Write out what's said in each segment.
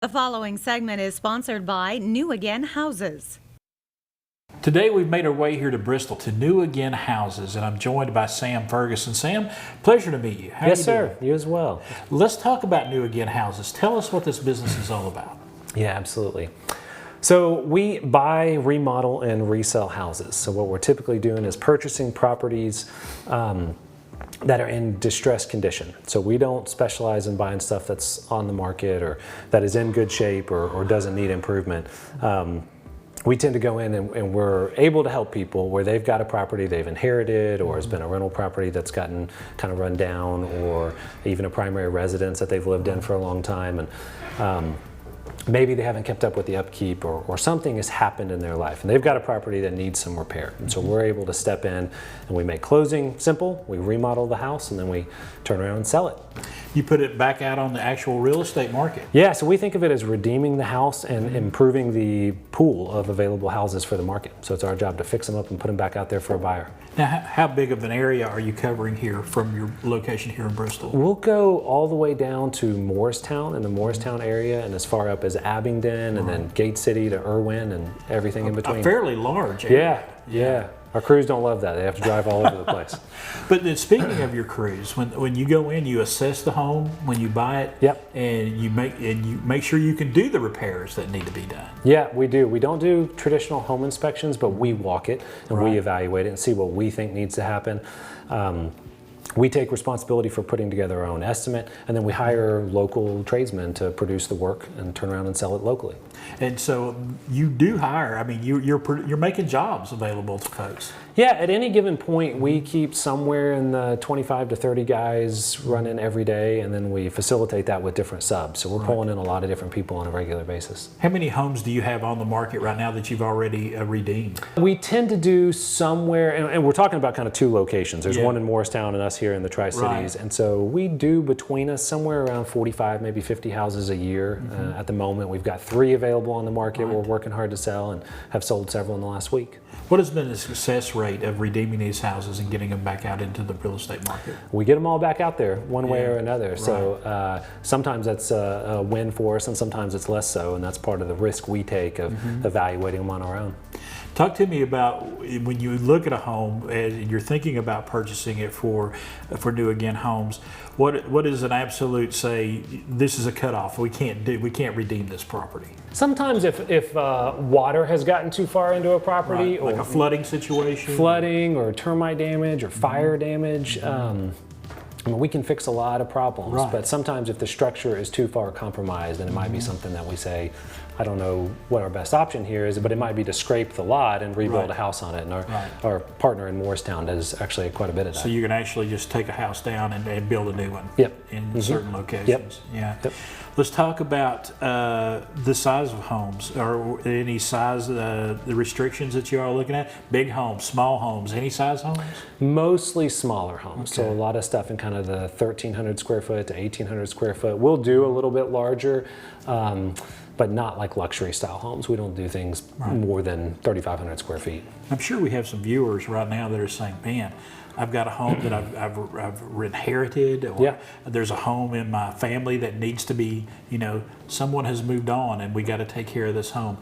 The following segment is sponsored by New Again Houses. Today we've made our way here to Bristol to New Again Houses, and I'm joined by Sam Ferguson. Sam, pleasure to meet you. How Yes, are you sir. doing? You as well. Let's talk about New Again Houses. Tell us what this business is all about. Yeah, absolutely. So we buy, remodel, and resell houses. So what we're typically doing is purchasing properties that are in distressed condition. So we don't specialize in buying stuff that's on the market or that is in good shape or doesn't need improvement. We tend to go in and we're able to help people where they've got a property they've inherited or has been a rental property that's gotten kind of run down, or even a primary residence that they've lived in for a long time. And maybe they haven't kept up with the upkeep or something has happened in their life and they've got a property that needs some repair. And so we're able to step in and we make closing simple, we remodel the house, and then we turn around and sell it. You put it back out on the actual real estate market. Yeah, so we think of it as redeeming the house and improving the pool of available houses for the market. So it's our job to fix them up and put them back out there for a buyer. Now, how big of an area are you covering here from your location here in Bristol? We'll go all the way down to Morristown, in the Morristown area, and as far up as Abingdon, and then Gate City to Irwin and everything in between. A fairly large area. Yeah. Our crews don't love that. They have to drive all over the place. But then speaking of your crews, when you go in, you assess the home when you buy it. Yep. And you make sure you can do the repairs that need to be done. Yeah, we do. We don't do traditional home inspections, but we walk it and we evaluate it and see what we think needs to happen. We take responsibility for putting together our own estimate, and then we hire local tradesmen to produce the work and turn around and sell it locally. And so you do hire. I mean, you're making jobs available to folks. Yeah, at any given point, we keep somewhere in the 25 to 30 guys running every day, and then we facilitate that with different subs. So we're pulling in a lot of different people on a regular basis. How many homes do you have on the market right now that you've already redeemed? We tend to do somewhere, and we're talking about kind of two locations. There's one in Morristown and us here in the Tri-Cities. And so we do between us somewhere around 45, maybe 50 houses a year. At the moment, we've got 3 available on the market. We're working hard to sell and have sold several in the last week. What has been the success rate of redeeming these houses and getting them back out into the real estate market? We get them all back out there one way or another. So sometimes that's a win for us and sometimes it's less so, and that's part of the risk we take of evaluating them on our own. Talk to me about when you look at a home and you're thinking about purchasing it for New Again Homes. What is an absolute say? This is a cutoff. We can't redeem this property. Sometimes if water has gotten too far into a property, like a flooding situation, flooding or termite damage or fire damage. I mean, we can fix a lot of problems, but sometimes if the structure is too far compromised, then it might be something that we say, I don't know what our best option here is, but it might be to scrape the lot and rebuild a house on it. And our partner in Morristown does actually quite a bit of that. So you can actually just take a house down and build a new one in certain locations. Yep. Let's talk about the size of homes. Are any size, the restrictions that you are looking at? Big homes, small homes, any size homes? Mostly smaller homes. So a lot of stuff in kind of the 1,300 square foot to 1,800 square foot. We'll do a little bit larger, but not like luxury style homes. We don't do things more than 3,500 square feet. I'm sure we have some viewers right now that are saying, man, I've got a home that I've inherited, or there's a home in my family that needs to be, someone has moved on and we got to take care of this home.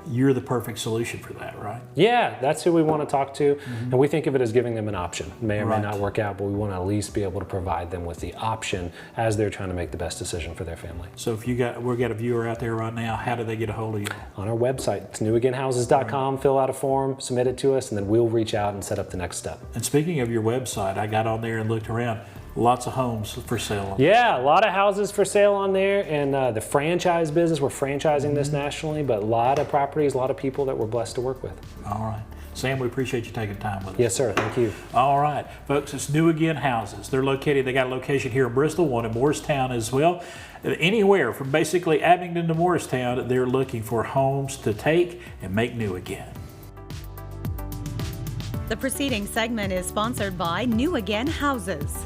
You're the perfect solution for that, right? Yeah, that's who we want to talk to. And we think of it as giving them an option. May or may not work out, but we want to at least be able to provide them with the option as they're trying to make the best decision for their family. So if we've got a viewer out there right now, how do they get a hold of you? On our website, it's newagainhouses.com. Fill out a form, submit it to us, and then we'll reach out and set up the next step. And speaking of your website, I got on there and looked around. Lots of homes for sale. Yeah, a lot of houses for sale on there, and the franchise business, we're franchising this nationally, but a lot of properties, a lot of people that we're blessed to work with. All right. Sam, we appreciate you taking time with us. Yes, sir. Thank you. All right, folks, it's New Again Houses. They got a location here in Bristol, one in Morristown as well. Anywhere from basically Abingdon to Morristown, they're looking for homes to take and make new again. The preceding segment is sponsored by New Again Houses.